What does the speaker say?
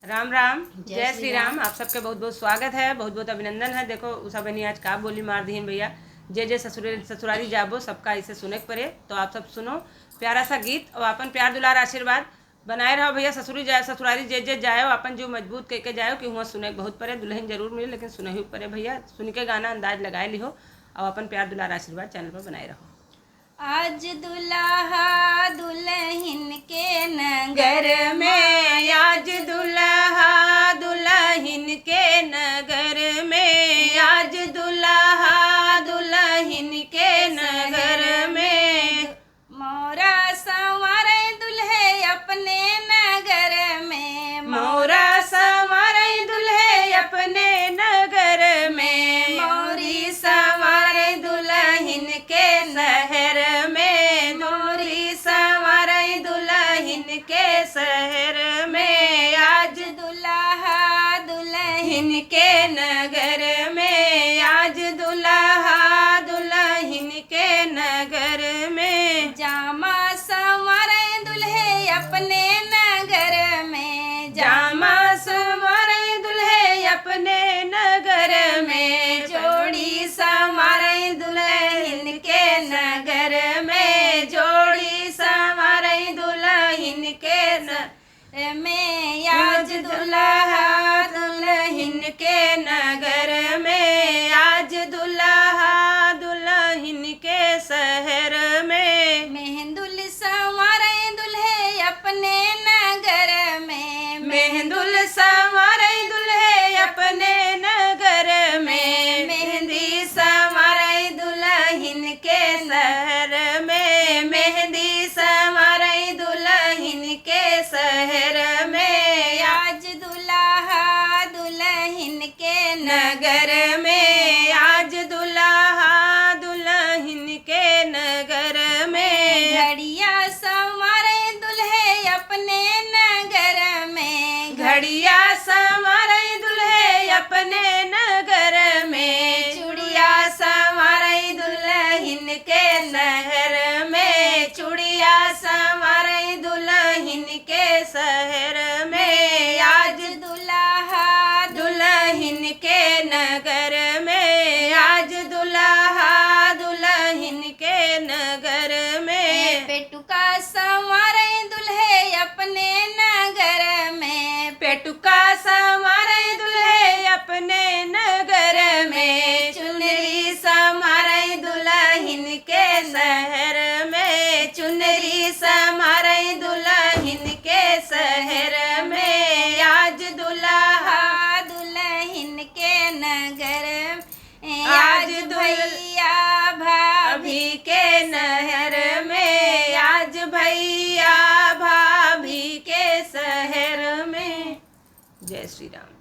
राम राम जय श्री राम। आप सबके बहुत बहुत स्वागत है, बहुत बहुत अभिनंदन है। देखो उषा बनी आज का बोली मार दी भैया। जे जे ससुरारी जाबो सबका इसे सुने के पड़े। तो आप सब सुनो प्यारा सा गीत और अपन प्यार दुलार आशीर्वाद बनाए रहो भैया। ससुरारी जे जे जाओ अपन जो मजबूत कह के जाओ कि हुआ सुने के बहुत पड़े। दुल्हन जरूर मिले लेकिन सुने ही पड़े भैया। सुन के गाना अंदाज लगाए लिहो और अपन प्यार दुलार आशीर्वाद चैनल पर बनाए रहो। आज दुल्हा दुल्हन के नगर में, आज दुल्हा दुल्हन के नगर में, आज दुल्हा दुल्हन के नगर में, मोरा संवारे दुल्हे अपने नगर में, मोरा संवारे दुल्हे अपने नगर में, मोरी संवारे दुल्हन के शहर में, मोरी संवारे दुल्हन के शहर में, आज दुल्हा दुल्हन के नगर में, आज दुल्हा दुल्हन के नगर में, जामा संवारे दुल्हे अपने नगर में, जामा संवारे दुल्हे अपने नगर में, जोड़ी संवारे दुल्हन के नगर में, जोड़ी संवारे दुल्हन के नगर में, आज दुल्हा दुल्हन के नगर में, आज दुल्हा दुल्हन के शहर में, मेहंदुल संवारे दुल्हे अपने नगर में, मेहंदुल संवारे दुल्हे अपने नगर में, मेहंदी संवारे दुल्हन के शहर में, मेहंदी संवारे दुल्हन के शहर में, आज दुल्हा दुल्हन के नगर में, आज दुल्हा दुल्हन के नगर में, घड़िया संवारे दुल्हे अपने नगर में, घड़िया संवारे दुल्हे अपने नगर में, चूड़िया संवारे दुल्हन के शहर में, चूड़िया संवारे दुल्हन के शहर में, आज दुल्हा दुल्हन के नगर में, आज दुल्हा दुल्हन के नगर में, पेटुका संवारे दुल्हे अपने नगर में, पेटुका संवारे दुल्हे अपने नगर में, चुनरी संवारे दुल्हन के शहर में, चुनरी संवारे दुल्हन के शहर में, आज दुल्हा दुल्हन के नगर में, आज भैया भाभी के नहर में, आज भैया भाभी के शहर में। जय श्री राम।